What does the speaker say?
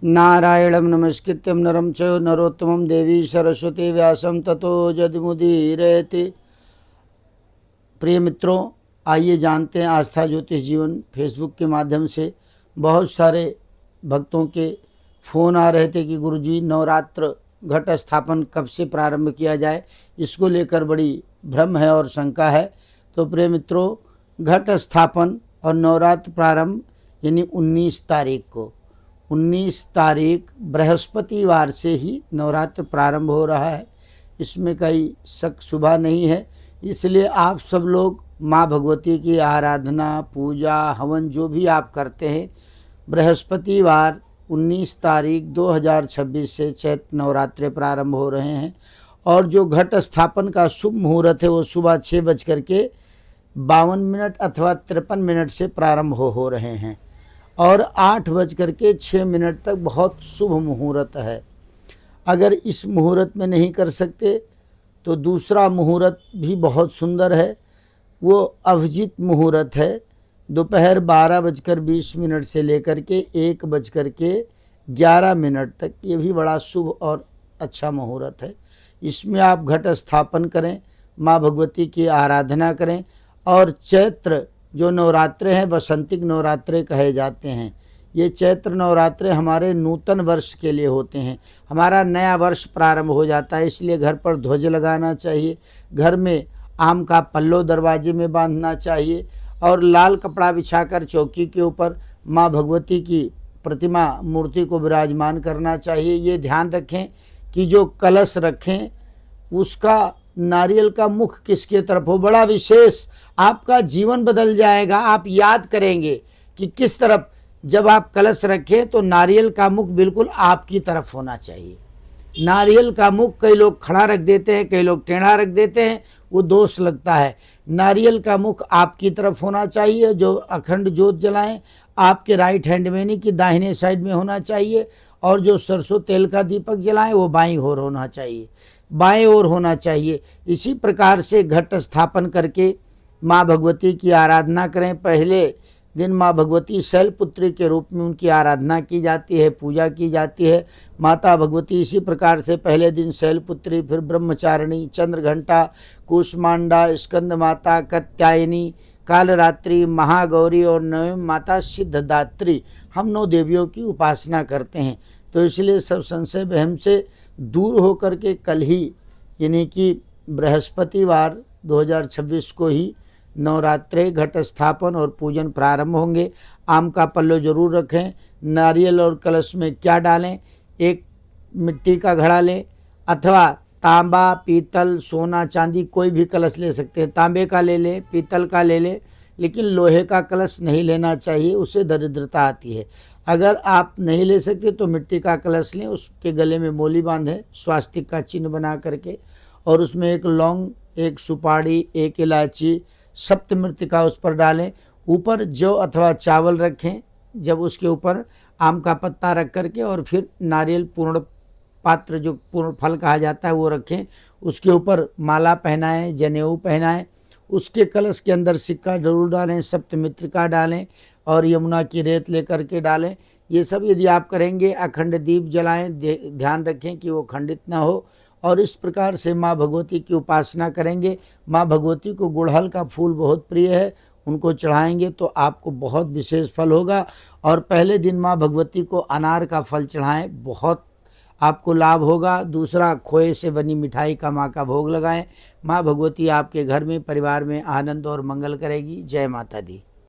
नारायणं नमस्कृत्यं नरं चैव नरोत्तमं देवी सरस्वती व्यासं ततो जयमुदीरयते। प्रिय मित्रों, आइए जानते हैं आस्था ज्योतिष जीवन फेसबुक के माध्यम से बहुत सारे भक्तों के फ़ोन आ रहे थे कि गुरुजी नवरात्र घट स्थापन कब से प्रारंभ किया जाए, इसको लेकर बड़ी भ्रम है और शंका है। तो प्रिय मित्रों, घट स्थापन और नवरात्र प्रारंभ यानी 19 तारीख को 19 तारीख बृहस्पतिवार से ही नवरात्र प्रारंभ हो रहा है। इसमें कोई शक शुबा नहीं है। इसलिए आप सब लोग माँ भगवती की आराधना, पूजा, हवन जो भी आप करते हैं, बृहस्पतिवार 19 तारीख 2026 से चैत्र नवरात्रे प्रारंभ हो रहे हैं। और जो घट स्थापन का शुभ मुहूर्त है वो सुबह 6:52 अथवा 53 से प्रारंभ हो रहे हैं और 8:06 तक बहुत शुभ मुहूर्त है। अगर इस मुहूर्त में नहीं कर सकते तो दूसरा मुहूर्त भी बहुत सुंदर है, वो अभिजीत मुहूर्त है। दोपहर 12:20 से लेकर के 1:11 तक, ये भी बड़ा शुभ और अच्छा मुहूर्त है। इसमें आप घट स्थापन करें, माँ भगवती की आराधना करें। और चैत्र जो नवरात्रे हैं वसंतिक नवरात्रे कहे जाते हैं। ये चैत्र नवरात्रे हमारे नूतन वर्ष के लिए होते हैं, हमारा नया वर्ष प्रारंभ हो जाता है। इसलिए घर पर ध्वज लगाना चाहिए, घर में आम का पल्लो दरवाजे में बांधना चाहिए और लाल कपड़ा बिछाकर चौकी के ऊपर माँ भगवती की प्रतिमा मूर्ति को विराजमान करना चाहिए। ये ध्यान रखें कि जो कलश रखें उसका नारियल का मुख किसके तरफ हो। बड़ा विशेष, आपका जीवन बदल जाएगा। आप याद करेंगे कि किस तरफ, जब आप कलश रखें तो नारियल का मुख बिल्कुल आपकी तरफ होना चाहिए। नारियल का मुख कई लोग खड़ा रख देते हैं, कई लोग टेढ़ा रख देते हैं, वो दोष लगता है। नारियल का मुख आपकी तरफ होना चाहिए। जो अखंड ज्योत जलाएं आपके राइट हैंड में नहीं कि दाहिने साइड में होना चाहिए। और जो सरसों तेल का दीपक जलाएं वो बाईं ओर होना चाहिए, बाएं ओर होना चाहिए। इसी प्रकार से घट स्थापन करके माँ भगवती की आराधना करें। पहले दिन माँ भगवती शैलपुत्री के रूप में उनकी आराधना की जाती है, पूजा की जाती है। माता भगवती इसी प्रकार से पहले दिन शैलपुत्री, फिर ब्रह्मचारिणी, चंद्रघंटा, कूष्मांडा, स्कंद माता, कात्यायनी, कालरात्रि, महागौरी और नवम माता सिद्धदात्री, हम 9 देवियों की उपासना करते हैं। तो इसलिए सब संशय वहम से दूर होकर के कल ही यानी कि बृहस्पतिवार 2026 को ही नवरात्रे घट स्थापन और पूजन प्रारंभ होंगे। आम का पल्लो जरूर रखें। नारियल और कलश में क्या डालें, एक मिट्टी का घड़ा लें अथवा तांबा, पीतल, सोना, चांदी कोई भी कलश ले सकते हैं। तांबे का ले लें, पीतल का ले लें, लेकिन लोहे का कलश नहीं लेना चाहिए, उससे दरिद्रता आती है। अगर आप नहीं ले सकते तो मिट्टी का कलश लें, उसके गले में मोली बांधें स्वास्तिक का चिन्ह बना करके, और उसमें एक लौंग, एक सुपारी, एक इलायची, सप्तमृतिका उस पर डालें। ऊपर जौ अथवा चावल रखें, जब उसके ऊपर आम का पत्ता रख करके, और फिर नारियल पूर्ण पात्र जो पूर्ण फल कहा जाता है वो रखें। उसके ऊपर माला पहनाएं, जनेऊ पहनाएं। उसके कलश के अंदर सिक्का जरूर डालें, सप्तमित्रिका डालें और यमुना की रेत लेकर के डालें। ये सब यदि आप करेंगे, अखंड दीप जलाएं, ध्यान रखें कि वो खंडित ना हो। और इस प्रकार से माँ भगवती की उपासना करेंगे। माँ भगवती को गुड़हल का फूल बहुत प्रिय है, उनको चढ़ाएंगे तो आपको बहुत विशेष फल होगा। और पहले दिन माँ भगवती को अनार का फल चढ़ाएं, बहुत आपको लाभ होगा। दूसरा, खोए से बनी मिठाई का माँ का भोग लगाएं। माँ भगवती आपके घर में, परिवार में आनंद और मंगल करेगी। जय माता दी।